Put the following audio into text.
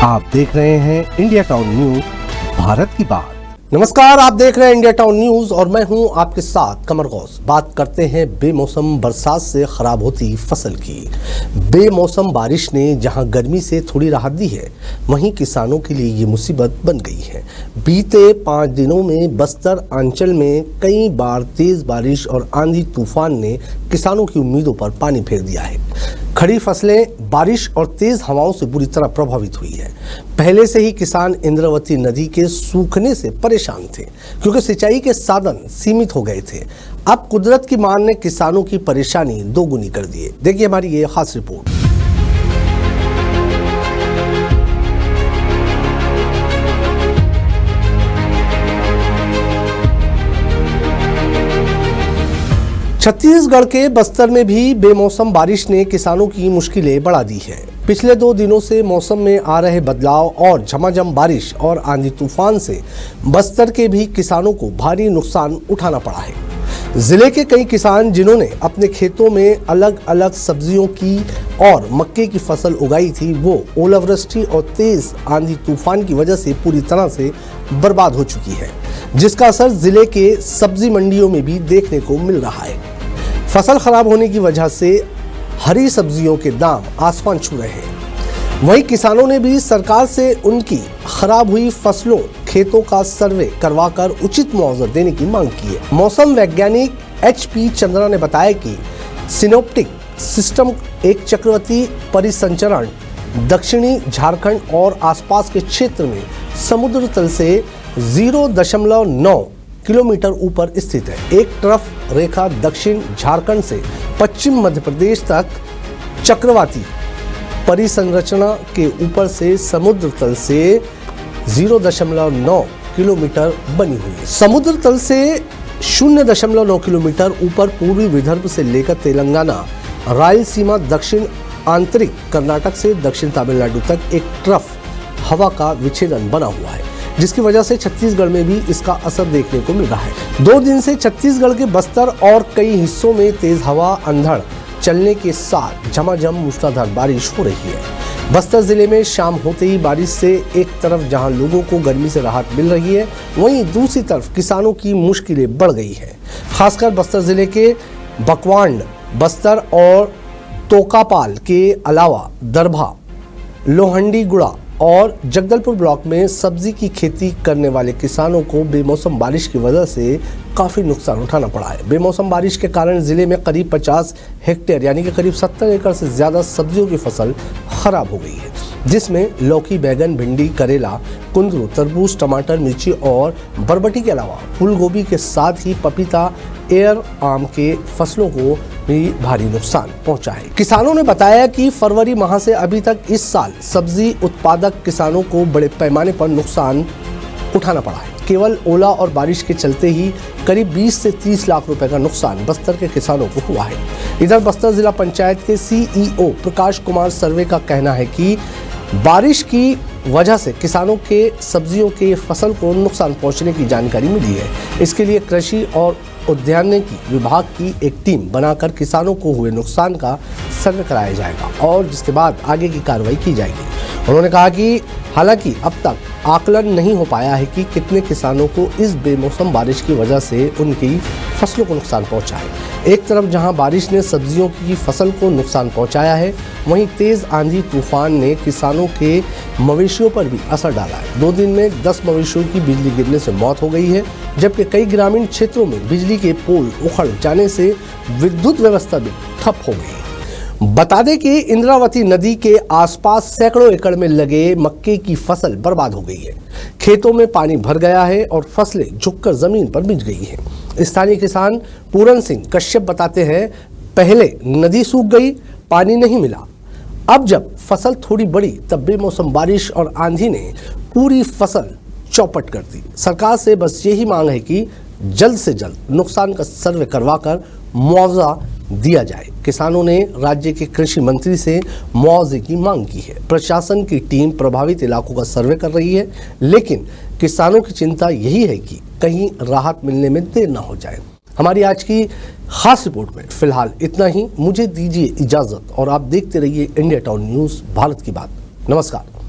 आप देख रहे हैं इंडिया टाउन न्यूज, भारत की बात। नमस्कार, आप देख रहे हैं इंडिया टाउन न्यूज और मैं हूं आपके साथ कमर गौस। बात करते हैं बेमौसम बरसात से खराब होती फसल की। बेमौसम बारिश ने जहां गर्मी से थोड़ी राहत दी है, वहीं किसानों के लिए ये मुसीबत बन गई है। बीते 5 दिनों में बस्तर अंचल में कई बार तेज बारिश और आंधी तूफान ने किसानों की उम्मीदों पर पानी फेर दिया है। खड़ी फसलें बारिश और तेज हवाओं से बुरी तरह प्रभावित हुई है। पहले से ही किसान इंद्रावती नदी के सूखने से परेशान थे, क्योंकि सिंचाई के साधन सीमित हो गए थे। अब कुदरत की मार ने किसानों की परेशानी दोगुनी कर दी है। देखिए हमारी ये खास रिपोर्ट। छत्तीसगढ़ के बस्तर में भी बेमौसम बारिश ने किसानों की मुश्किलें बढ़ा दी है। पिछले 2 दिनों से मौसम में आ रहे बदलाव और झमाझम बारिश और आंधी तूफान से बस्तर के भी किसानों को भारी नुकसान उठाना पड़ा है। जिले के कई किसान जिन्होंने अपने खेतों में अलग अलग सब्जियों की और मक्के की फसल उगाई थी, वो ओलावृष्टि और तेज आंधी तूफान की वजह से पूरी तरह से बर्बाद हो चुकी है, जिसका असर जिले के सब्जी मंडियों में भी देखने को मिल रहा है। फसल खराब होने की वजह से हरी सब्जियों के दाम आसमान छू रहे हैं। वहीं किसानों ने भी सरकार से उनकी खराब हुई फसलों, खेतों का सर्वे करवाकर उचित मुआवजा देने की मांग की है। मौसम वैज्ञानिक HP चंद्रा ने बताया कि सिनोप्टिक सिस्टम एक चक्रवाती परिसंचरण दक्षिणी झारखंड और आसपास के क्षेत्र में समुद्र तल से 0.9 किलोमीटर ऊपर स्थित है। एक तरफ रेखा दक्षिण झारखंड से पश्चिम मध्य प्रदेश तक चक्रवाती परिसंरचना के ऊपर से समुद्र तल से 0.9 किलोमीटर बनी हुई है। समुद्र तल से 0.9 किलोमीटर ऊपर पूर्वी विदर्भ से लेकर तेलंगाना, रायलसीमा, दक्षिण आंतरिक कर्नाटक से दक्षिण तमिलनाडु तक एक तरफ हवा का विच्छेदन बना हुआ है, जिसकी वजह से छत्तीसगढ़ में भी इसका असर देखने को मिल रहा है। 2 दिन से छत्तीसगढ़ के बस्तर और कई हिस्सों में तेज हवा, अंधड़ चलने के साथ झमाझम मूसलाधार बारिश हो रही है। बस्तर जिले में शाम होते ही बारिश से एक तरफ जहां लोगों को गर्मी से राहत मिल रही है, वहीं दूसरी तरफ किसानों की मुश्किलें बढ़ गई है। खासकर बस्तर जिले के बकवांड, बस्तर और तोकापाल के अलावा दरभा, लोहंडीगुड़ा और जगदलपुर ब्लॉक में सब्जी की खेती करने वाले किसानों को बेमौसम बारिश की वजह से काफ़ी नुकसान उठाना पड़ा है। बेमौसम बारिश के कारण जिले में करीब 50 हेक्टेयर यानी कि करीब 70 एकड़ से ज़्यादा सब्जियों की फसल खराब हो गई है, जिसमें लौकी, बैगन, भिंडी, करेला, कुंदरू, तरबूज, टमाटर, मिर्ची और बरबटी के अलावा फूल गोभी के साथ ही पपीता, एयर आम के फसलों को भी भारी नुकसान पहुंचा है। किसानों ने बताया कि फरवरी माह से अभी तक इस साल सब्जी उत्पादक किसानों को बड़े पैमाने पर नुकसान उठाना पड़ा है। केवल ओला और बारिश के चलते ही करीब 20 से 30 लाख रुपए का नुकसान बस्तर के किसानों को हुआ है। इधर बस्तर जिला पंचायत के CEO प्रकाश कुमार सर्वे का कहना है कि बारिश की वजह से किसानों के सब्जियों के फसल को नुकसान पहुंचने की जानकारी मिली है। इसके लिए कृषि और उद्यानिकी विभाग की एक टीम बनाकर किसानों को हुए नुकसान का सर्वे कराया जाएगा और जिसके बाद आगे की कार्रवाई की जाएगी। उन्होंने कहा कि हालांकि अब तक आकलन नहीं हो पाया है कि कितने किसानों को इस बेमौसम बारिश की वजह से उनकी फसलों को नुकसान पहुंचा है। एक तरफ जहां बारिश ने सब्जियों की फसल को नुकसान पहुंचाया है, वहीं तेज आंधी तूफान ने किसानों के मवेशियों पर भी असर डाला है। 2 दिन में 10 मवेशियों की बिजली गिरने से मौत हो गई है, जबकि कई ग्रामीण क्षेत्रों में बिजली के पोल उखड़ जाने से विद्युत व्यवस्था भी ठप हो गई। बता दें कि इंद्रावती नदी के आसपास सैकड़ों एकड़ में लगे मक्के की फसल बर्बाद हो गई है। खेतों में पानी भर गया है और फसलें झुककर जमीन पर बिछ गई हैं। स्थानीय किसान पूरन सिंह कश्यप बताते हैं, पहले नदी सूख गई, पानी नहीं मिला। अब जब फसल थोड़ी बढ़ी तब बेमौसम बारिश और आंधी ने पूरी फसल चौपट कर दी। सरकार से बस यही मांग है कि जल्द से जल्द नुकसान का सर्वे करवाकर मुआवजा दिया जाए। किसानों ने राज्य के कृषि मंत्री से मुआवजे की मांग की है। प्रशासन की टीम प्रभावित इलाकों का सर्वे कर रही है, लेकिन किसानों की चिंता यही है कि कहीं राहत मिलने में देर न हो जाए। हमारी आज की खास रिपोर्ट में फिलहाल इतना ही। मुझे दीजिए इजाजत और आप देखते रहिए इंडिया टाउन न्यूज, भारत की बात। नमस्कार।